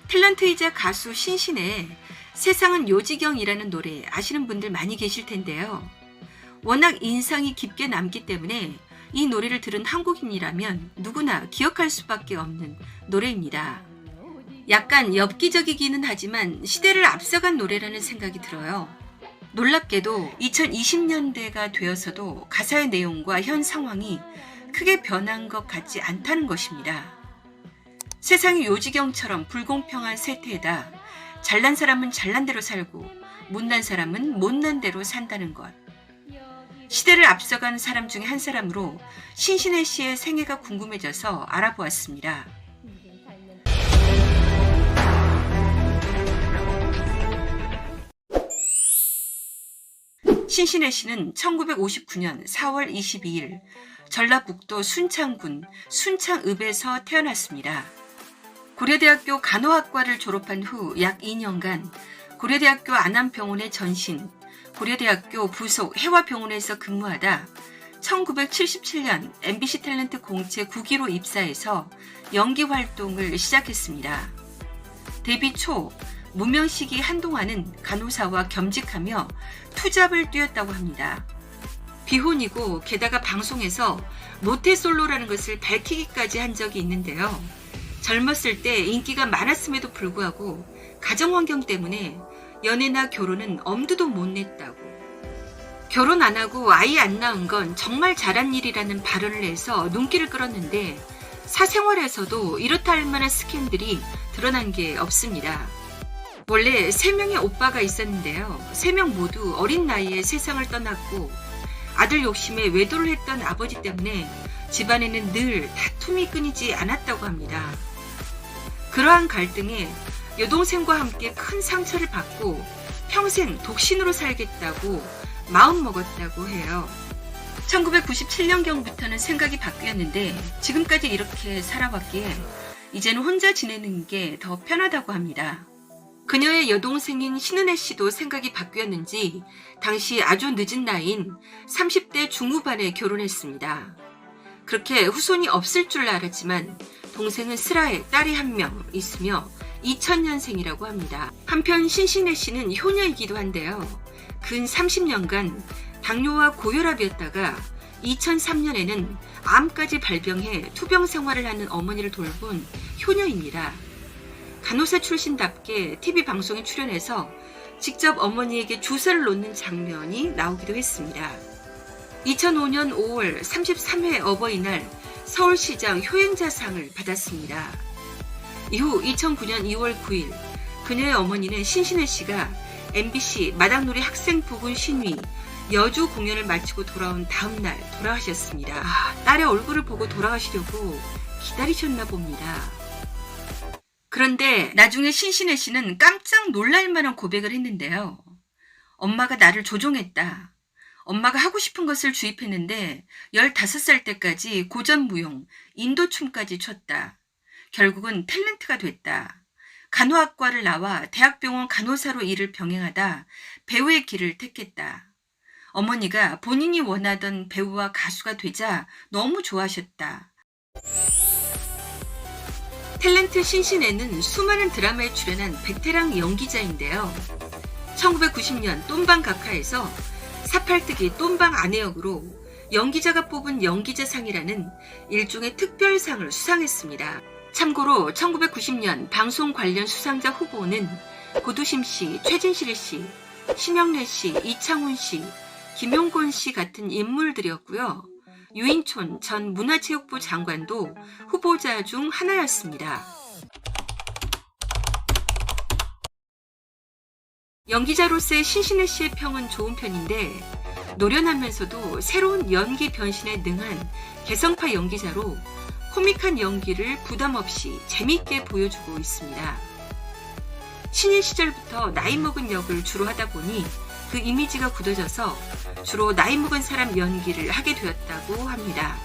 탤런트이자 가수 신신의 세상은 요지경이라는 노래 아시는 분들 많이 계실 텐데요. 워낙 인상이 깊게 남기 때문에 이 노래를 들은 한국인이라면 누구나 기억할 수밖에 없는 노래입니다. 약간 엽기적이기는 하지만 시대를 앞서간 노래라는 생각이 들어요. 놀랍게도 2020년대가 되어서도 가사의 내용과 현 상황이 크게 변한 것 같지 않다는 것입니다. 세상이 요지경처럼 불공평한 세태에다 잘난 사람은 잘난 대로 살고 못난 사람은 못난 대로 산다는 것. 시대를 앞서간 사람 중에 한 사람으로 신신혜 씨의 생애가 궁금해져서 알아보았습니다. 신신혜 씨는 1959년 4월 22일 전라북도 순창군 순창읍에서 태어났습니다. 고려대학교 간호학과를 졸업한 후 약 2년간 고려대학교 안암병원의 전신, 고려대학교 부속 해화병원에서 근무하다 1977년 MBC 탤런트 공채 9기로 입사해서 연기 활동을 시작했습니다. 데뷔 초 무명 시기 한동안은 간호사와 겸직하며 투잡을 뛰었다고 합니다. 비혼이고 게다가 방송에서 모태솔로라는 것을 밝히기까지 한 적이 있는데요. 젊었을 때 인기가 많았음에도 불구하고 가정환경 때문에 연애나 결혼은 엄두도 못 냈다고. 결혼 안 하고 아이 안 낳은 건 정말 잘한 일이라는 발언을 해서 눈길을 끌었는데 사생활에서도 이렇다 할 만한 스캔들이 드러난 게 없습니다. 원래 3명의 오빠가 있었는데요. 3명 모두 어린 나이에 세상을 떠났고 아들 욕심에 외도를 했던 아버지 때문에 집안에는 늘 다툼이 끊이지 않았다고 합니다. 그러한 갈등에 여동생과 함께 큰 상처를 받고 평생 독신으로 살겠다고 마음먹었다고 해요. 1997년경부터는 생각이 바뀌었는데 지금까지 이렇게 살아왔기에 이제는 혼자 지내는 게 더 편하다고 합니다. 그녀의 여동생인 신은혜 씨도 생각이 바뀌었는지 당시 아주 늦은 나이인 30대 중후반에 결혼했습니다. 그렇게 후손이 없을 줄 알았지만 동생은 슬아에 딸이 1명 있으며 2000년생이라고 합니다. 한편 신신혜 씨는 효녀이기도 한데요. 근 30년간 당뇨와 고혈압이었다가 2003년에는 암까지 발병해 투병 생활을 하는 어머니를 돌본 효녀입니다. 간호사 출신답게 TV 방송에 출연해서 직접 어머니에게 주사를 놓는 장면이 나오기도 했습니다. 2005년 5월 33회 어버이날 서울시장 효행자상을 받았습니다. 이후 2009년 2월 9일 그녀의 어머니는 신신혜 씨가 MBC 마당놀이 학생 부군 신위 여주 공연을 마치고 돌아온 다음날 돌아가셨습니다. 딸의 얼굴을 보고 돌아가시려고 기다리셨나 봅니다. 그런데 나중에 신신혜 씨는 깜짝 놀랄 만한 고백을 했는데요. 엄마가 나를 조종했다. 엄마가 하고 싶은 것을 주입했는데 15살 때까지 고전무용, 인도춤까지 췄다. 결국은 탤런트가 됐다. 간호학과를 나와 대학병원 간호사로 일을 병행하다 배우의 길을 택했다. 어머니가 본인이 원하던 배우와 가수가 되자 너무 좋아하셨다. 탤런트 신신혜는 수많은 드라마에 출연한 베테랑 연기자인데요. 1990년 똠방각하에서 사팔뜨기 똠방 아내 역으로 연기자가 뽑은 연기자상이라는 일종의 특별상을 수상했습니다. 참고로 1990년 방송 관련 수상자 후보는 고두심 씨, 최진실 씨, 심영래 씨, 이창훈 씨, 김용곤 씨 같은 인물들이었고요. 유인촌 전 문화체육부 장관도 후보자 중 하나였습니다. 연기자로서의 신신혜 씨의 평은 좋은 편인데 노련하면서도 새로운 연기 변신에 능한 개성파 연기자로 코믹한 연기를 부담 없이 재미있게 보여주고 있습니다. 신인 시절부터 나이 먹은 역을 주로 하다 보니 그 이미지가 굳어져서 주로 나이 먹은 사람 연기를 하게 되었다고 합니다.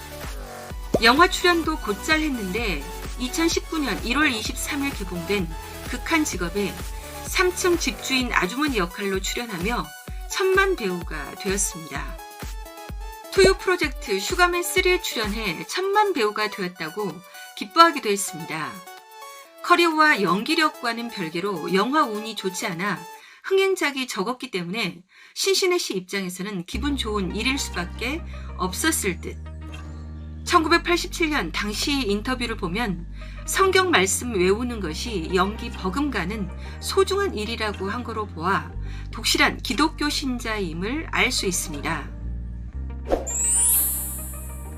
영화 출연도 곧잘 했는데 2019년 1월 23일 개봉된 극한 직업에 3층 집주인 아주머니 역할로 출연하며 천만 배우가 되었습니다. 투유 프로젝트 슈가맨3에 출연해 천만 배우가 되었다고 기뻐하기도 했습니다. 커리어와 연기력과는 별개로 영화 운이 좋지 않아 흥행작이 적었기 때문에 신신혜 씨 입장에서는 기분 좋은 일일 수밖에 없었을 듯. 1987년 당시 인터뷰를 보면 성경 말씀 외우는 것이 연기 버금가는 소중한 일이라고 한 거로 보아 독실한 기독교 신자임을 알 수 있습니다.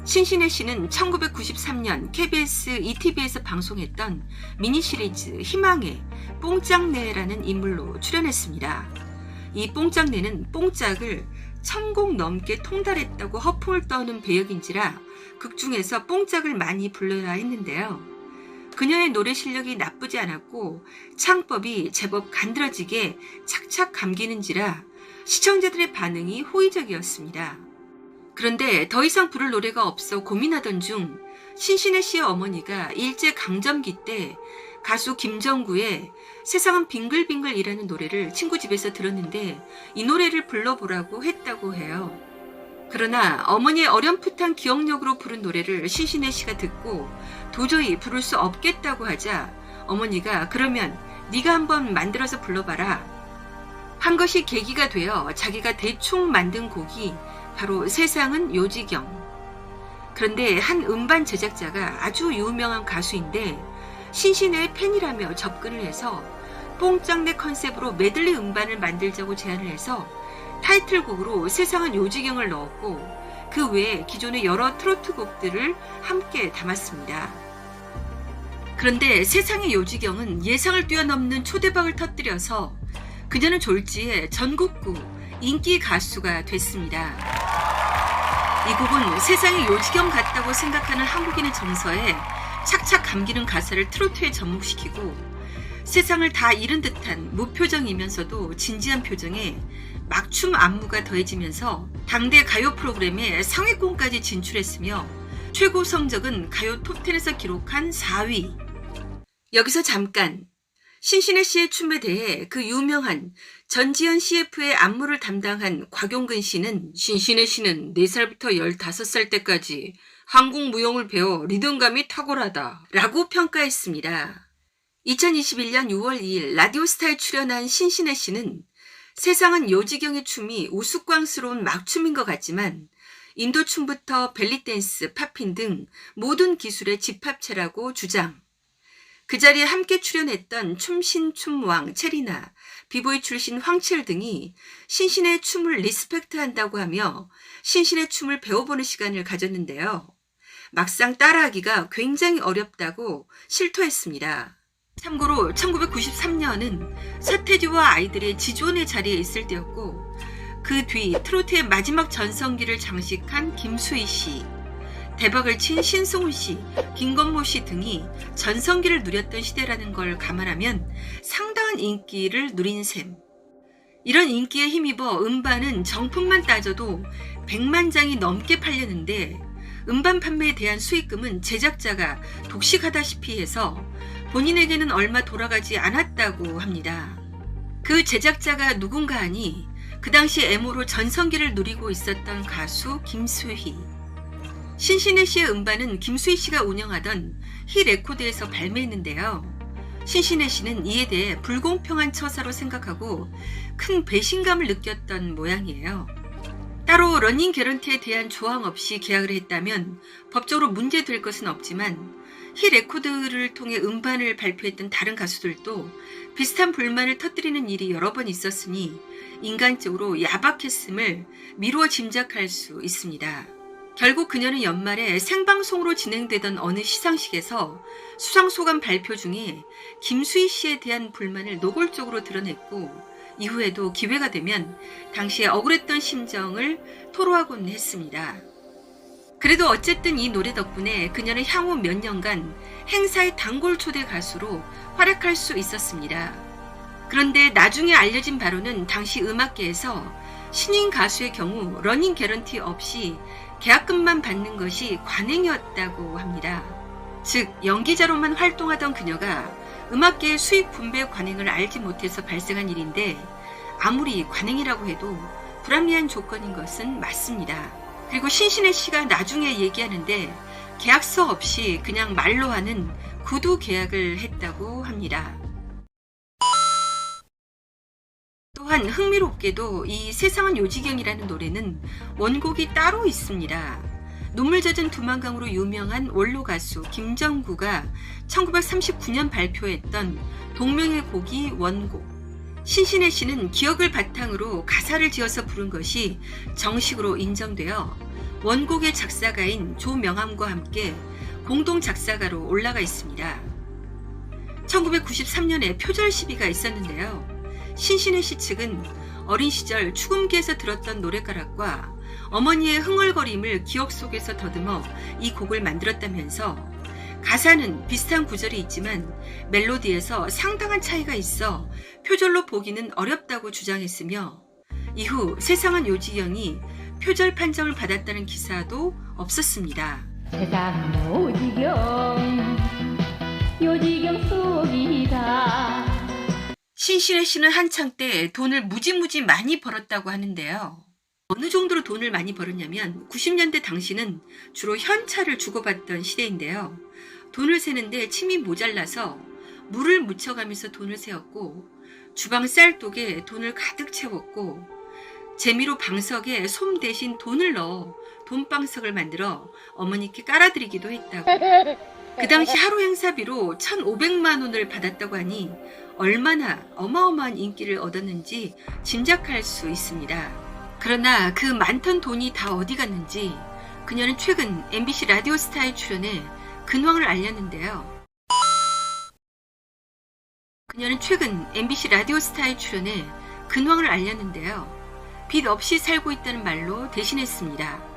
신신혜 씨는 1993년 KBS ETV에서 방송했던 미니시리즈 희망의 뽕짝내라는 인물로 출연했습니다. 이 뽕짝내는 뽕짝을 1000곡 넘게 통달했다고 허풍을 떠는 배역인지라 극중에서 뽕짝을 많이 불러야 했는데요. 그녀의 노래 실력이 나쁘지 않았고 창법이 제법 간드러지게 착착 감기는지라 시청자들의 반응이 호의적이었습니다. 그런데 더 이상 부를 노래가 없어 고민하던 중 신신혜 씨의 어머니가 일제강점기 때 가수 김정구의 세상은 빙글빙글이라는 노래를 친구 집에서 들었는데 이 노래를 불러보라고 했다고 해요. 그러나 어머니의 어렴풋한 기억력으로 부른 노래를 신신혜 씨가 듣고 도저히 부를 수 없겠다고 하자 어머니가 그러면 네가 한번 만들어서 불러봐라 한 것이 계기가 되어 자기가 대충 만든 곡이 바로 세상은 요지경. 그런데 한 음반 제작자가 아주 유명한 가수인데 신신혜의 팬이라며 접근을 해서 뽕짝내 컨셉으로 메들리 음반을 만들자고 제안을 해서 타이틀곡으로 세상은 요지경을 넣었고 그 외에 기존의 여러 트로트 곡들을 함께 담았습니다. 그런데 세상의 요지경은 예상을 뛰어넘는 초대박을 터뜨려서 그녀는 졸지에 전국구 인기 가수가 됐습니다. 이 곡은 세상이 요지경 같다고 생각하는 한국인의 정서에 착착 감기는 가사를 트로트에 접목시키고 세상을 다 잃은 듯한 무표정이면서도 진지한 표정에 막춤 안무가 더해지면서 당대 가요 프로그램에 상위권까지 진출했으며 최고 성적은 가요 톱10에서 기록한 4위. 여기서 잠깐 신신혜 씨의 춤에 대해 그 유명한 전지현 CF의 안무를 담당한 곽용근 씨는 신신혜 씨는 4살부터 15살 때까지 한국 무용을 배워 리듬감이 탁월하다 라고 평가했습니다. 2021년 6월 2일 라디오스타에 출연한 신신혜 씨는 세상은 요지경의 춤이 우스꽝스러운 막춤인 것 같지만 인도춤부터 벨리댄스, 팝핀 등 모든 기술의 집합체라고 주장. 그 자리에 함께 출연했던 춤신 춤왕 체리나, 비보이 출신 황칠 등이 신신의 춤을 리스펙트한다고 하며 신신의 춤을 배워보는 시간을 가졌는데요. 막상 따라하기가 굉장히 어렵다고 실토했습니다. 참고로 1993년은 서태지와 아이들의 지존의 자리에 있을 때였고 그 뒤 트로트의 마지막 전성기를 장식한 김수희 씨, 대박을 친 신승훈 씨, 김건모 씨 등이 전성기를 누렸던 시대라는 걸 감안하면 상당한 인기를 누린 셈. 이런 인기에 힘입어 음반은 정품만 따져도 100만 장이 넘게 팔렸는데 음반 판매에 대한 수익금은 제작자가 독식하다시피 해서 본인에게는 얼마 돌아가지 않았다고 합니다. 그 제작자가 누군가 하니 그 당시 애모로 전성기를 누리고 있었던 가수 김수희. 신신혜 씨의 음반은 김수희 씨가 운영하던 히레코드에서 발매했는데요. 신신혜 씨는 이에 대해 불공평한 처사로 생각하고 큰 배신감을 느꼈던 모양이에요. 따로 러닝 개런티에 대한 조항 없이 계약을 했다면 법적으로 문제될 것은 없지만 히레코드를 통해 음반을 발표했던 다른 가수들도 비슷한 불만을 터뜨리는 일이 여러 번 있었으니 인간적으로 야박했음을 미루어 짐작할 수 있습니다. 결국 그녀는 연말에 생방송으로 진행되던 어느 시상식에서 수상소감 발표 중에 김수희 씨에 대한 불만을 노골적으로 드러냈고 이후에도 기회가 되면 당시에 억울했던 심정을 토로하곤 했습니다. 그래도 어쨌든 이 노래 덕분에 그녀는 향후 몇 년간 행사의 단골 초대 가수로 활약할 수 있었습니다. 그런데 나중에 알려진 바로는 당시 음악계에서 신인 가수의 경우 러닝 개런티 없이 계약금만 받는 것이 관행이었다고 합니다. 즉 연기자로만 활동하던 그녀가 음악계의 수익 분배 관행을 알지 못해서 발생한 일인데 아무리 관행이라고 해도 불합리한 조건인 것은 맞습니다. 그리고 신신혜 씨가 나중에 얘기하는데 계약서 없이 그냥 말로 하는 구두 계약을 했다고 합니다. 또한 흥미롭게도 이 세상은 요지경이라는 노래는 원곡이 따로 있습니다. 눈물 젖은 두만강으로 유명한 원로 가수 김정구가 1939년 발표했던 동명의 곡이 원곡. 신신혜 씨는 기억을 바탕으로 가사를 지어서 부른 것이 정식으로 인정되어 원곡의 작사가인 조명암과 함께 공동 작사가로 올라가 있습니다. 1993년에 표절 시비가 있었는데요. 신신혜 씨 측은 어린 시절 추금기에서 들었던 노랫가락과 어머니의 흥얼거림을 기억 속에서 더듬어 이 곡을 만들었다면서 가사는 비슷한 구절이 있지만 멜로디에서 상당한 차이가 있어 표절로 보기는 어렵다고 주장했으며 이후 세상은 요지경이 표절 판정을 받았다는 기사도 없었습니다. 세상은 요지경 속이다. 신신혜 씨는 한창 때 돈을 무지무지 많이 벌었다고 하는데요. 어느 정도로 돈을 많이 벌었냐면 90년대 당시는 주로 현찰을 주고받던 시대인데요. 돈을 세는데 침이 모자라서 물을 묻혀가면서 돈을 세었고 주방 쌀독에 돈을 가득 채웠고 재미로 방석에 솜 대신 돈을 넣어 돈방석을 만들어 어머니께 깔아드리기도 했다고. 그 당시 하루 행사비로 1,500만 원을 받았다고 하니 얼마나 어마어마한 인기를 얻었는지 짐작할 수 있습니다. 그러나 그 많던 돈이 다 어디 갔는지 그녀는 최근 MBC 라디오스타에 출연해 근황을 알렸는데요. 빚 없이 살고 있다는 말로 대신했습니다.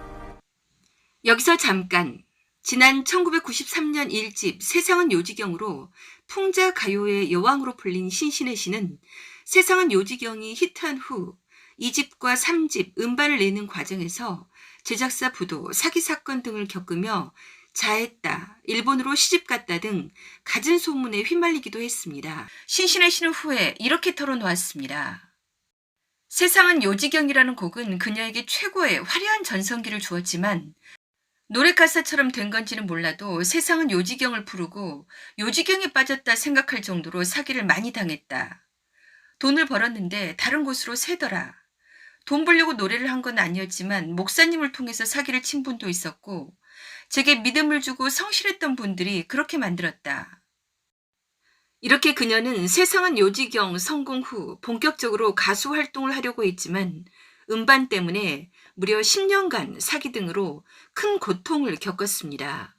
여기서 잠깐, 지난 1993년 1집 세상은 요지경으로 풍자 가요의 여왕으로 불린 신신혜 씨는 세상은 요지경이 히트한 후 2집과 3집 음반을 내는 과정에서 제작사 부도, 사기 사건 등을 겪으며 자했다, 일본으로 시집갔다 등 갖은 소문에 휘말리기도 했습니다. 신신혜 씨는 후에 이렇게 털어놓았습니다. 세상은 요지경이라는 곡은 그녀에게 최고의 화려한 전성기를 주었지만 노래 가사처럼 된 건지는 몰라도 세상은 요지경을 부르고 요지경에 빠졌다 생각할 정도로 사기를 많이 당했다. 돈을 벌었는데 다른 곳으로 새더라. 돈 벌려고 노래를 한 건 아니었지만 목사님을 통해서 사기를 친 분도 있었고 제게 믿음을 주고 성실했던 분들이 그렇게 만들었다. 이렇게 그녀는 세상은 요지경 성공 후 본격적으로 가수 활동을 하려고 했지만 음반 때문에 무려 10년간 사기 등으로 큰 고통을 겪었습니다.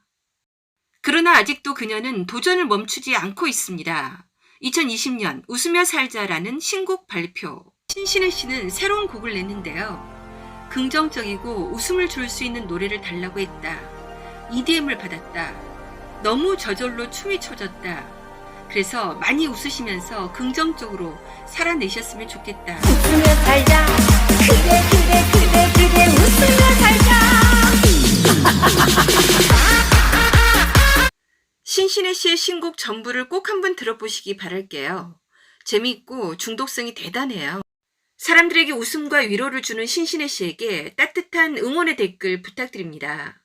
그러나 아직도 그녀는 도전을 멈추지 않고 있습니다. 2020년 웃으며 살자라는 신곡 발표. 신신혜 씨는 새로운 곡을 냈는데요. 긍정적이고 웃음을 줄 수 있는 노래를 달라고 했다. EDM을 받았다. 너무 저절로 춤이 춰졌다. 그래서 많이 웃으시면서 긍정적으로 살아내셨으면 좋겠다. 웃으며 살자. 그래 웃으며 살자. 신신혜 씨의 신곡 전부를 꼭 한번 들어보시기 바랄게요. 재미있고 중독성이 대단해요. 사람들에게 웃음과 위로를 주는 신신혜 씨에게 따뜻한 응원의 댓글 부탁드립니다.